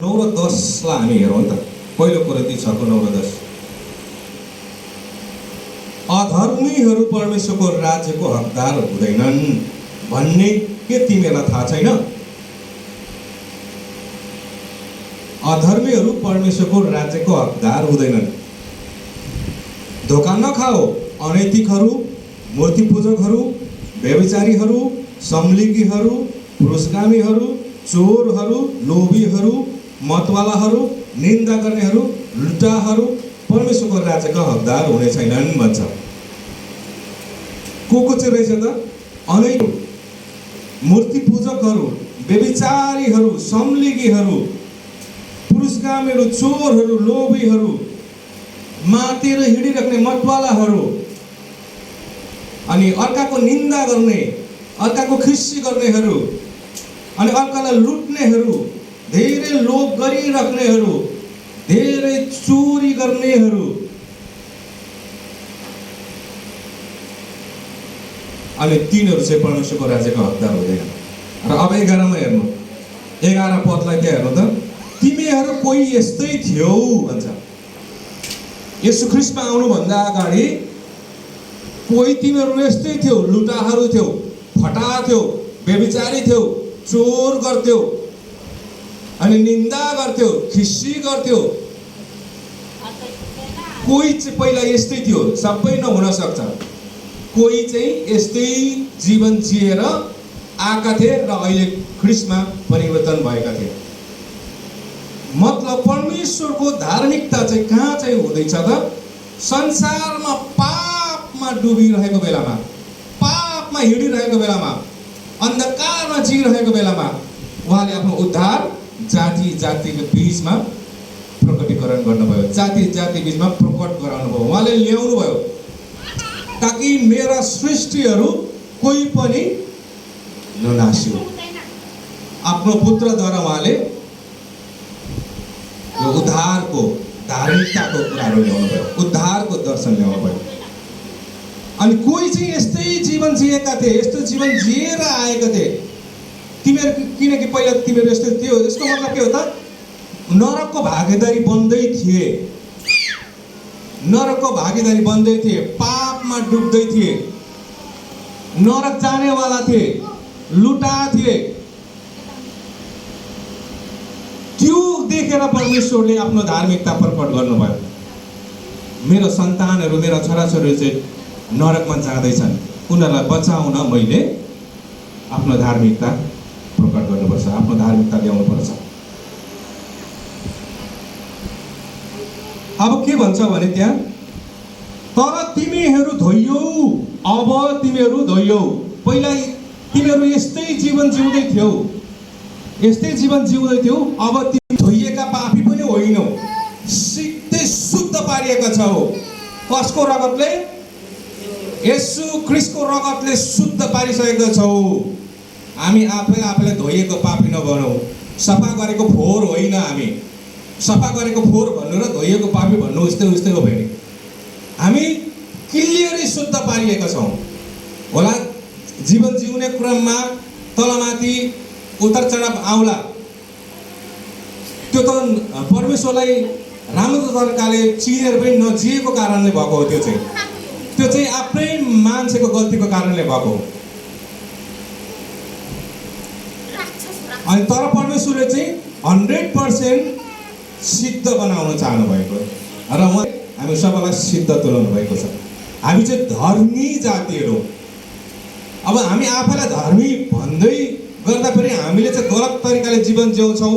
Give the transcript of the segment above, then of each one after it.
9 र 10 लाई हामी हेरौँ त। पहिलो कोरिन्थी 6 को 9 र 10। अधर्मीहरू परमेश्वरको राज्यको हकदार हुँदैनन् भन्ने के तिमीहरूलाई थाहा छैन? अधर्मीहरू परमेश्वरको राज्यको हकदार हुँदैनन्। धोका नखाओ, अनैतिकहरू, मूर्ति पूजकहरू, व्यभिचारीहरू, समलिङ्गीहरू, पुरुषगामीहरू, चोरहरू, लोभीहरू, मतवालाहरू, निन्दा गर्नेहरू, लुटाहरू परमेश्वरको राज्यका हकदार हुने छैनन् भन्छ। को चाहिँ रहेछ त? अनैतिक, मूर्ति पूजकहरू, व्यभिचारीहरू, समलिङ्गीहरू, पुरुषगामीहरू, चोरहरू, लोभीहरू, मातेर हिँडिराख्ने मतवालाहरू, अनि अर्काको निन्दा गर्ने, अर्काको खिस्सी गर्नेहरू, अनि अर्कालाई लुट्नेहरू, धेरै लोभ गरिराख्नेहरू, धेरै चोरी गर्नेहरू, अनि तिनीहरू चाहिँ परमेश्वरको राज्यको हकदार हुँदैन। र अब 11 मा हेर्नु, 11 पदलाई त्यहाँ हेर्नु त। तिमीहरू कोही यस्तै थियौ भन्छ। येशू ख्रीष्टमा आउनुभन्दा अगाडि कोही तिमीहरू यस्तै थियौ, लुटाहरू थियौ, फटा थियौ, व्यभिचारी थियौ, चोर गर्थ्यौ, अनि निन्दा गर्थ्यौ, खिस्सी गर्थ्यौ। कोही चाहिँ पहिला यस्तै थियो, सबै नहुन सक्छ। कोही चाहिँ यस्तै जीवन जिएर आएका थिए र अहिले ख्रीष्टमा परिवर्तन भएका थिए। मतलब परमेश्वरको धार्मिकता चाहिँ कहाँ चाहिँ हुँदैछ त? संसारमा पापमा डुबिरहेको बेलामा, पापमा हिँडिरहेको बेलामा, अन्धकारमा जिरहेको बेलामा उहाँले आफ्नो उद्धार जाति जातिको बीचमा प्रकटीकरण गर्नुभयो, जाति जाति बीचमा प्रकट गराउनुभयो, उहाँले ल्याउनु भयो ताकि मेरा सृष्टिहरू कोही पनि ननासियो। आफ्नो पुत्रद्वारा उहाँले यो उद्धारको धार्मिकताको कुराहरू ल्याउनु भयो, उद्धारको दर्शन ल्याउनु भयो। अनि कोही चाहिँ यस्तै जीवन जिएका थिए, यस्तो जीवन जिएर आएका थिए तिमीहरू, किनकि पहिला तिमीहरू यस्तै थियो। यसको मतलब के हो त? नरकको भागीदारी बन्दै थिए, नरकको भागीदारी बन्दै थिए, पापमा डुब्दै थिए, नरक जानेवाला थिए, लुटा थिए। त्यो देखेर परमेश्वरले आफ्नो धार्मिकता प्रकट गर्नुभयो। मेरो सन्तानहरू, मेरा छोराछोरीहरू चाहिँ नरकमा जाँदैछन्, उनीहरूलाई बचाउन मैले आफ्नो धार्मिकता प्रकट गर्नुपर्छ, आफ्नो धार्मिकता ल्याउनुपर्छ। अब के भन्छ भने त्यहाँ, तर तिमीहरू धोइयौ, अब तिमीहरू धोइयौ। पहिला तिमीहरू यस्तै जीवन जिउँदै थियौ, यस्तै जीवन जिउँदै थियौ, अब तिमी धोइएका पापी पनि होइनौ, सिधै शुद्ध पारिएका छौ। कसको रगतले? येशू ख्रीष्टको रगतले शुद्ध पारिसकेका छौ। हामी आफैलाई धोइएको पापी नबनौ। सफा गरेको फोहोर होइन हामी। सफा गरेको फोहोर भन्नु र धोइएको पापी भन्नु उस्तै हो भने हामी क्लियरली शुद्ध पारिएका छौँ। होला जीवन जिउने क्रममा तलमाथि उतार चढाव आउला, त्यो त परमेश्वरलाई राम्रो तरिकाले चिनेर पनि नजिएको कारणले भएको हो। त्यो चाहिँ आफ्नै मान्छेको गल्तीको कारणले भएको हो। अनि तर परमेश्वरले चाहिँ 100% सिद्ध बनाउन चाहनु भएको र हामी सबैलाई सिद्ध तुल्याउनु भएको छ। हामी चाहिँ धर्मी जातिहरू। अब हामी आफैलाई धर्मी भन्दै गर्दा पनि हामीले चाहिँ गलत तरिकाले जीवन जिउँछौँ।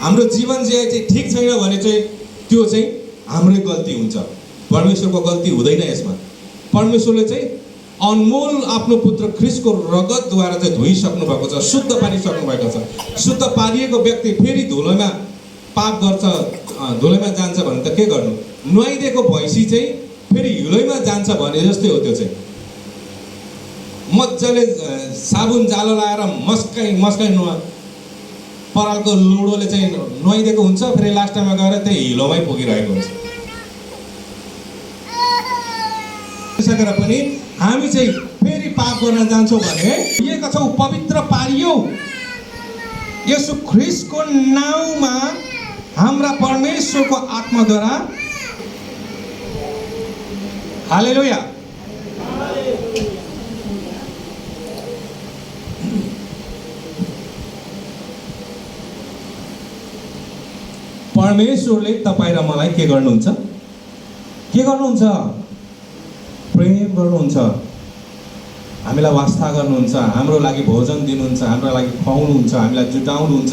हाम्रो जीवन जिए चाहिँ ठिक छैन भने चाहिँ त्यो चाहिँ हाम्रै गल्ती हुन्छ, परमेश्वरको गल्ती हुँदैन यसमा। परमेश्वरले चाहिँ अनमोल आफ्नो पुत्र ख्रीष्टको रगतद्वारा चाहिँ धोइसक्नु भएको छ, शुद्ध पारिसक्नु भएको छ। शुद्ध पारिएको व्यक्ति फेरि धुलोमा पाप गर्छ, धुलोमा जान्छ भने त के गर्नु? नुहाइदिएको भैँसी चाहिँ फेरि हिलोमा जान्छ भने जस्तै हो। त्यो चाहिँ मजाले साबुन जालो लाएर मस्काइ नुहा, परालको लुडोले चाहिँ नुहाइदिएको हुन्छ, फेरि लास्टमा गएर त्यही हिलोमै पुगिरहेको हुन्छ। सकेर पनि हामी चाहिँ फेरि पाप गर्न जान्छौँ भने के छौँ? पवित्र पारियो। येशू ख्रीष्टको नाउँमा हाम्रा परमेश्वरको आत्माद्वारा। हालेलुया। परमेश्वरले तपाईँ र मलाई के गर्नुहुन्छ? के गर्नुहुन्छ? प्रेम गर्नुहुन्छ, हामीलाई वास्ता गर्नुहुन्छ, हाम्रो लागि भोजन दिनुहुन्छ, हाम्रो लागि खुवाउनुहुन्छ, हामीलाई जुटाउनुहुन्छ।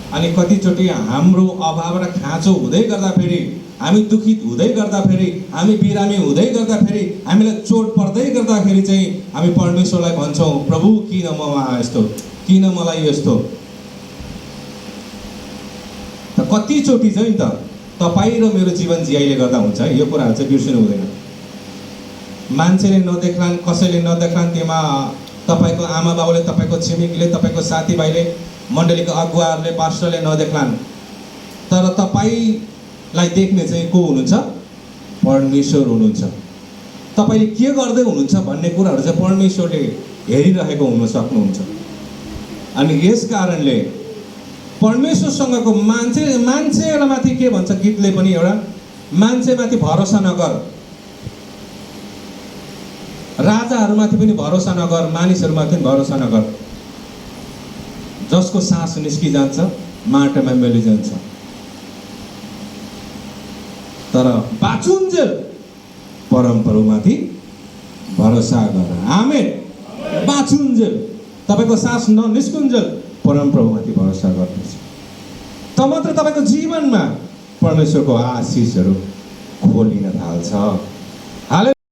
अनि कतिचोटि हाम्रो अभाव र खाँचो हुँदै गर्दाखेरि, हामी दुखित हुँदै गर्दाखेरि, हामी बिरामी हुँदै गर्दाखेरि, हामीलाई चोट पर्दै गर्दाखेरि चाहिँ हामी परमेश्वरलाई भन्छौँ, प्रभु किन ममा यस्तो, किन मलाई यस्तो। त कतिचोटि चाहिँ त तपाईँ र मेरो जीवन जियाइले गर्दा हुन्छ है, यो कुराहरू चाहिँ बिर्सिनु हुँदैन। मान्छेले नदेख्लान्, कसैले नदेख्लान्, त्यसमा तपाईँको आमा बाउले, तपाईँको छिमेकीले, तपाईँको साथीभाइले, मण्डलीको अगुवाहरूले, पास्टरले नदेख्लान्, तर तपाईँलाई देख्ने चाहिँ को हुनुहुन्छ? परमेश्वर हुनुहुन्छ। तपाईँले के गर्दै हुनुहुन्छ भन्ने कुराहरू चाहिँ परमेश्वरले हेरिरहेको हुन सक्नुहुन्छ। अनि यस कारणले परमेश्वरसँगको मान्छेमाथि के भन्छ गीतले पनि एउटा, मान्छेमाथि भरोसा नगर, राजाहरूमाथि पनि भरोसा नगर, मानिसहरूमाथि पनि भरोसा नगर, जसको सास निस्किजान्छ माटोमा मिलिजान्छ। तर बाँचुन्जेल परमप्रभुमाथि भरोसा गर। आमेन। बाँचुन्जेल, तपाईँको सास ननिस्कुन्जेल परमप्रभुमाथि भरोसा गर्नुहोस्, त मात्र तपाईँको जीवनमा परमेश्वरको आशिषहरू खोलिन थाल्छ। हालेलुया।